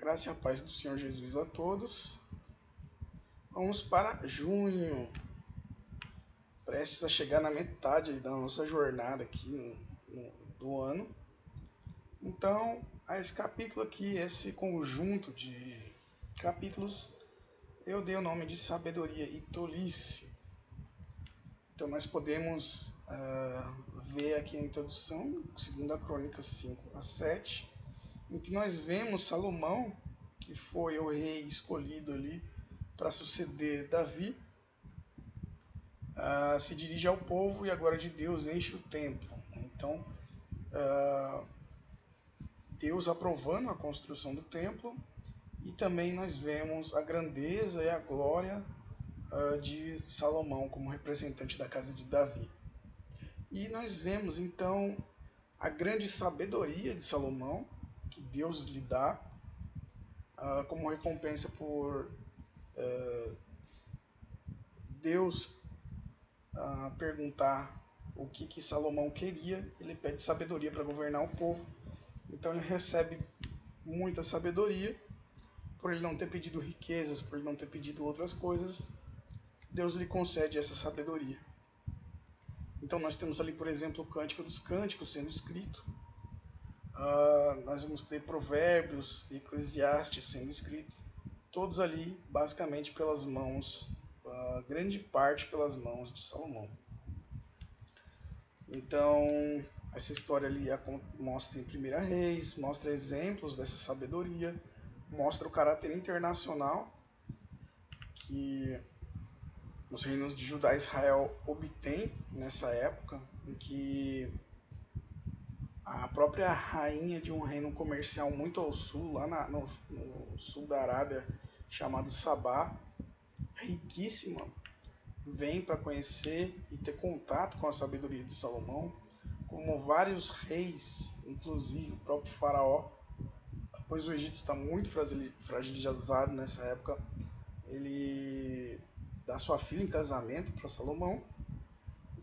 graça e a paz do Senhor Jesus a todos. Vamos para junho, prestes a chegar na metade da nossa jornada aqui do ano. Então, a esse capítulo aqui, esse conjunto de capítulos, eu dei o nome de sabedoria e tolice. Então, nós podemos ver aqui a introdução, 2 Crônicas 5-7, em que nós vemos Salomão, que foi o rei escolhido ali para suceder Davi, se dirige ao povo e a glória de Deus enche o templo. Então, Deus aprovando a construção do templo, e também nós vemos a grandeza e a glória de Salomão como representante da casa de Davi. E nós vemos então a grande sabedoria de Salomão, que Deus lhe dá como recompensa por Deus perguntar o que Salomão queria. Ele pede sabedoria para governar o povo. Então ele recebe muita sabedoria, por ele não ter pedido riquezas, por ele não ter pedido outras coisas. Deus lhe concede essa sabedoria. Então nós temos ali, por exemplo, o Cântico dos Cânticos sendo escrito. Nós vamos ter Provérbios e Eclesiastes sendo escritos. Todos ali, basicamente, pelas mãos, grande parte pelas mãos de Salomão. Então, essa história ali mostra em 1 Reis, mostra exemplos dessa sabedoria, mostra o caráter internacional que os reinos de Judá e Israel obtêm nessa época, em que a própria rainha de um reino comercial muito ao sul, lá no sul da Arábia, chamado Sabá, riquíssima, vem para conhecer e ter contato com a sabedoria de Salomão, como vários reis, inclusive o próprio faraó, pois o Egito está muito fragilizado nessa época. Ele dá sua filha em casamento para Salomão.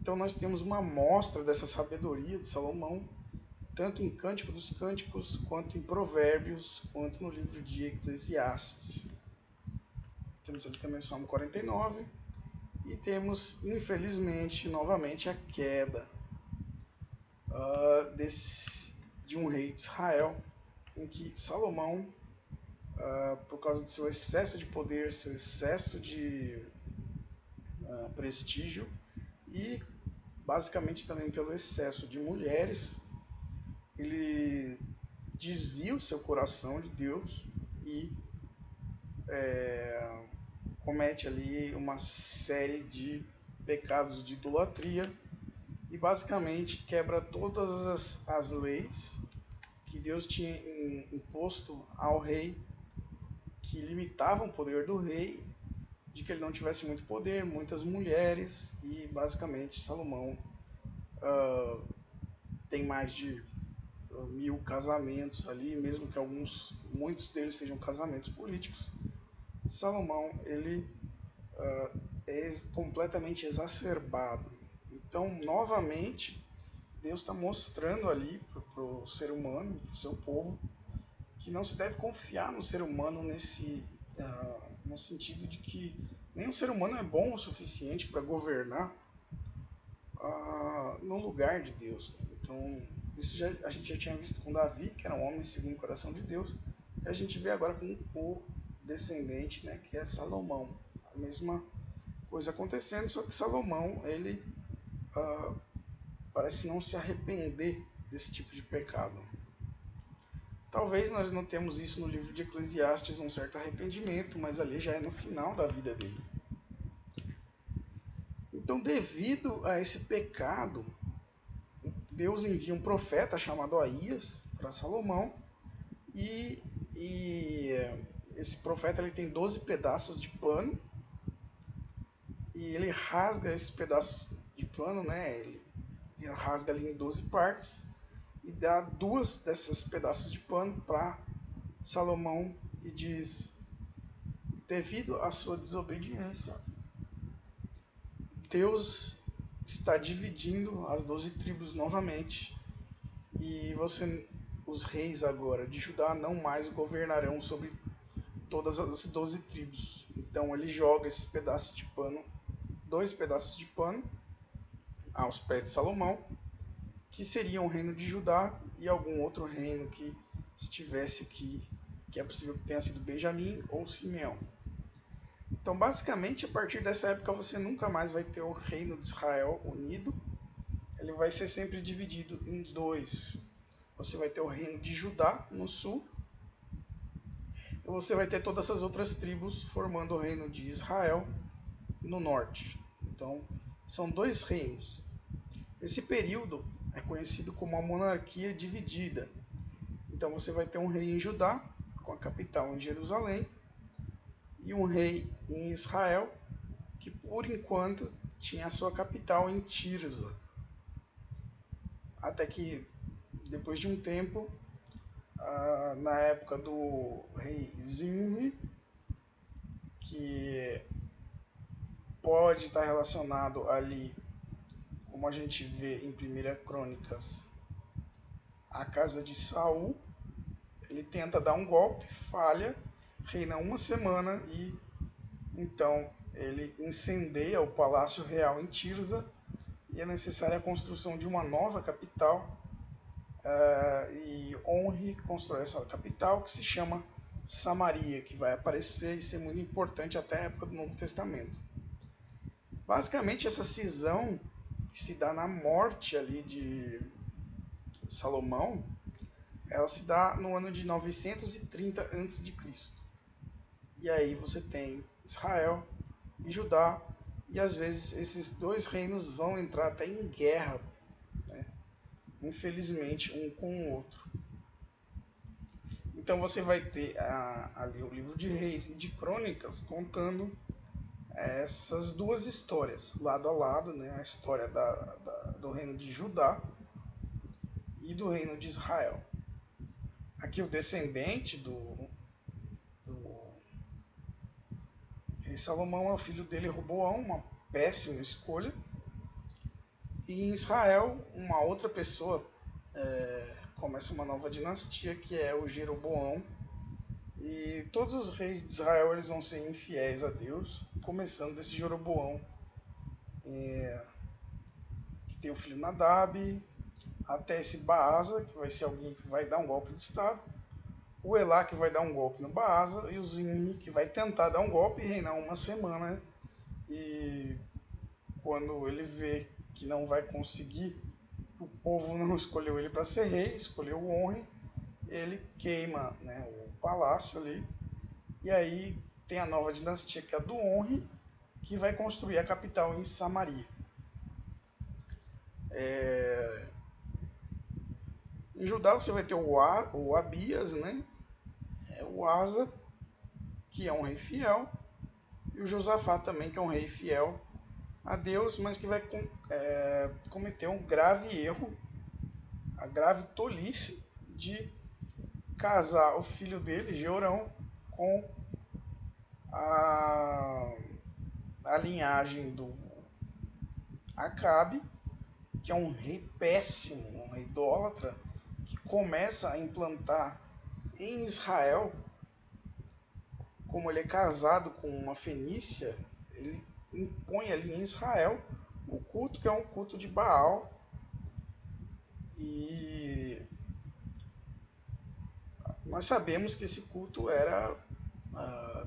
Então nós temos uma amostra dessa sabedoria de Salomão, tanto em Cântico dos Cânticos, quanto em Provérbios, quanto no livro de Eclesiastes. Temos ali também o Salmo 49, e temos, infelizmente, novamente a queda de um rei de Israel, em que Salomão, por causa de seu excesso de poder, seu excesso de prestígio, e basicamente também pelo excesso de mulheres, ele desvia o seu coração de Deus e comete ali uma série de pecados de idolatria e basicamente quebra todas as leis que Deus tinha imposto ao rei, que limitavam o poder do rei, de que ele não tivesse muito poder, muitas mulheres, e basicamente Salomão tem mais de 1000 casamentos ali, mesmo que muitos deles sejam casamentos políticos. Salomão, ele é completamente exacerbado. Então, novamente, Deus está mostrando ali para o ser humano, para o seu povo, que não se deve confiar no ser humano no sentido de que nenhum ser humano é bom o suficiente para governar no lugar de Deus. Então, isso a gente já tinha visto com Davi, que era um homem segundo o coração de Deus, e a gente vê agora com o descendente, né, que é Salomão. A mesma coisa acontecendo, só que Salomão, ele parece não se arrepender desse tipo de pecado. Talvez nós não temos isso no livro de Eclesiastes, um certo arrependimento, mas ali já é no final da vida dele. Então, devido a esse pecado, Deus envia um profeta chamado Aías para Salomão, e esse profeta ele tem 12 pedaços de pano, e ele rasga esses pedaços de pano, né? Ele rasga ali em 12 partes e dá 2 desses pedaços de pano para Salomão e diz: devido à sua desobediência, Deus está dividindo as 12 tribos novamente, e os reis agora de Judá não mais governarão sobre todas as 12 tribos. Então ele joga esses pedaços de pano, 2 pedaços de pano, aos pés de Salomão, que seriam o reino de Judá e algum outro reino que estivesse aqui, que é possível que tenha sido Benjamim ou Simeão. Então, basicamente, a partir dessa época você nunca mais vai ter o reino de Israel unido. Ele vai ser sempre dividido em 2. Você vai ter o reino de Judá no sul e você vai ter todas essas outras tribos formando o reino de Israel no norte. Então, são 2 reinos. Esse período é conhecido como a monarquia dividida. Então você vai ter um rei em Judá, com a capital em Jerusalém, e um rei em Israel, que por enquanto tinha a sua capital em Tirza. Até que, depois de um tempo, na época do rei Zimri, que pode estar relacionado ali, como a gente vê em 1 Crônicas, a casa de Saul, ele tenta dar um golpe, falha, reina uma semana e então ele incendeia o Palácio Real em Tirza e é necessária a construção de uma nova capital e Onri constrói essa capital que se chama Samaria, que vai aparecer e ser muito importante até a época do Novo Testamento. Basicamente essa cisão que se dá na morte ali de Salomão, ela se dá no ano de 930 a.C. E aí você tem Israel e Judá, e às vezes esses 2 reinos vão entrar até em guerra, né? Infelizmente, um com o outro. Então você vai ter ali o livro de Reis e de Crônicas contando essas 2 histórias, lado a lado, né? A história do reino de Judá e do reino de Israel. Aqui o descendente do rei Salomão é o filho dele, Roboão, uma péssima escolha. E em Israel, uma outra pessoa começa uma nova dinastia, que é o Jeroboão. E todos os reis de Israel eles vão ser infiéis a Deus, começando desse Jeroboão, que tem o filho Nadab, até esse Baasa, que vai ser alguém que vai dar um golpe de Estado, o Elá, que vai dar um golpe no Baasa, e o Zimri, que vai tentar dar um golpe e reinar uma semana. E quando ele vê que não vai conseguir, que o povo não escolheu ele para ser rei, escolheu o Onri, ele queima, né, o palácio ali, e aí tem a nova dinastia, que é a do Onri, que vai construir a capital em Samaria. Em Judá você vai ter o Abias, né, o Asa, que é um rei fiel, e o Josafá também, que é um rei fiel a Deus, mas que vai cometer um grave erro, a grave tolice de casar o filho dele, Jeorão, com a linhagem do Acabe, que é um rei péssimo, um rei idólatra, que começa a implantar em Israel, como ele é casado com uma fenícia, ele impõe ali em Israel o culto que é um culto de Baal. E nós sabemos que esse culto era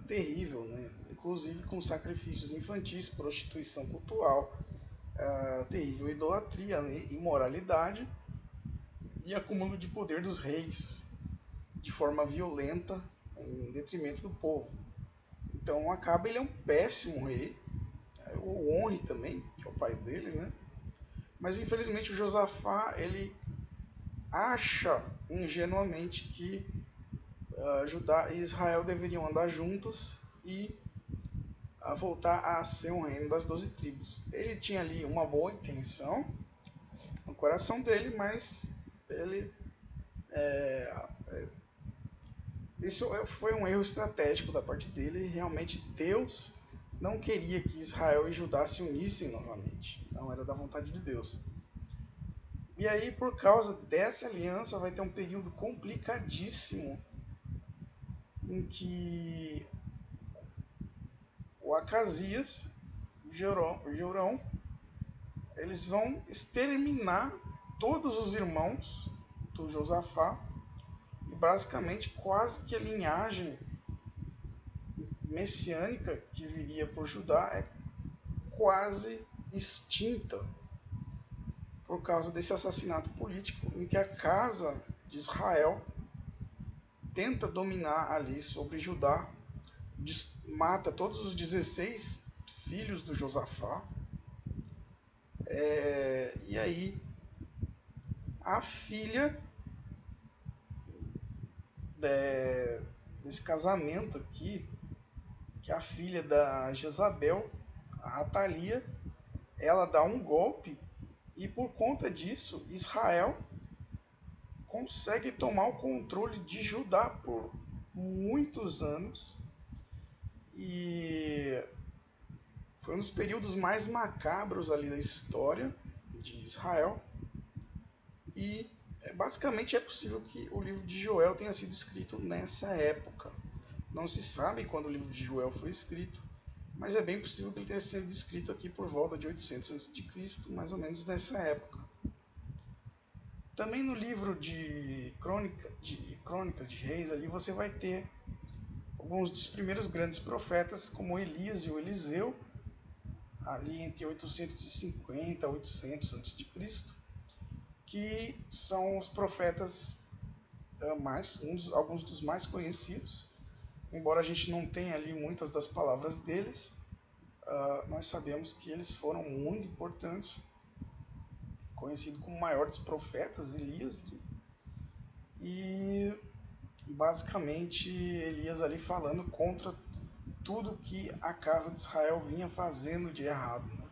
terrível, né? Inclusive com sacrifícios infantis, prostituição cultural, terrível idolatria, né? Imoralidade e acúmulo de poder dos reis de forma violenta em detrimento do povo. Então Acabe, ele é um péssimo rei, o Onri também, que é o pai dele, né? Mas infelizmente o Josafá, ele acha ingenuamente que Judá e Israel deveriam andar juntos e voltar a ser um reino das 12 tribos. Ele tinha ali uma boa intenção no coração dele, mas ele isso foi um erro estratégico da parte dele. Realmente Deus não queria que Israel e Judá se unissem novamente. Não era da vontade de Deus. E aí, por causa dessa aliança, vai ter um período complicadíssimo em que o Acasias, o Jeurão, eles vão exterminar todos os irmãos do Josafá e basicamente quase que a linhagem messiânica que viria por Judá é quase extinta por causa desse assassinato político em que a casa de Israel tenta dominar ali sobre Judá, mata todos os 16 filhos do Josafá, e aí a filha desse casamento aqui, que é a filha da Jezabel, a Atalia, ela dá um golpe e por conta disso Israel consegue tomar o controle de Judá por muitos anos e foi um dos períodos mais macabros ali da história de Israel e basicamente é possível que o livro de Joel tenha sido escrito nessa época. Não se sabe quando o livro de Joel foi escrito, mas é bem possível que ele tenha sido escrito aqui por volta de 800 a.C., mais ou menos nessa época. Também no livro de Crônicas de Reis, ali você vai ter alguns dos primeiros grandes profetas, como Elias e o Eliseu, ali entre 850 a 800 a.C., que são os profetas alguns dos mais conhecidos. Embora a gente não tenha ali muitas das palavras deles, nós sabemos que eles foram muito importantes, conhecido como o maior dos profetas, Elias, e basicamente Elias ali falando contra tudo que a casa de Israel vinha fazendo de errado. Né?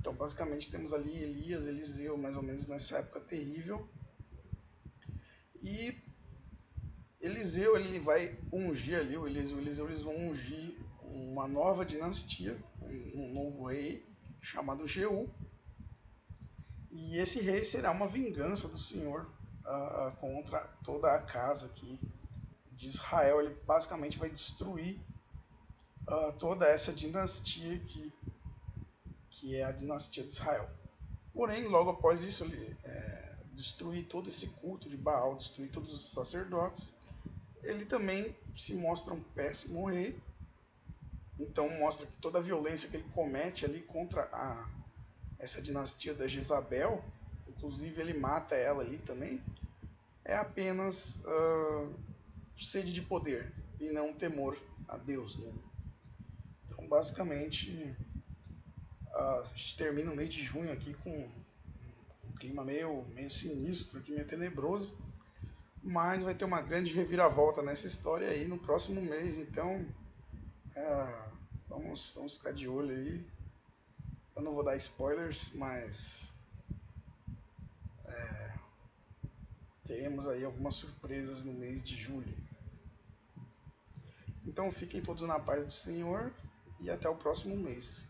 Então basicamente temos ali Elias, Eliseu, mais ou menos nessa época terrível, e Eliseu ele vai ungir ali, o Elias e o Eliseu eles vão ungir uma nova dinastia, um novo rei chamado Jeú, e esse rei será uma vingança do Senhor contra toda a casa aqui de Israel. Ele basicamente vai destruir toda essa dinastia que é a dinastia de Israel. Porém, logo após isso, ele destruir todo esse culto de Baal, destruir todos os sacerdotes, ele também se mostra um péssimo rei. Então mostra que toda a violência que ele comete ali contra essa dinastia da Jezabel, inclusive ele mata ela ali também, é apenas sede de poder e não temor a Deus. Né? Então basicamente a gente termina o mês de junho aqui com um clima meio sinistro, aqui, meio tenebroso, mas vai ter uma grande reviravolta nessa história aí no próximo mês, então vamos ficar de olho aí. Eu não vou dar spoilers, mas teremos aí algumas surpresas no mês de julho. Então fiquem todos na paz do Senhor e até o próximo mês.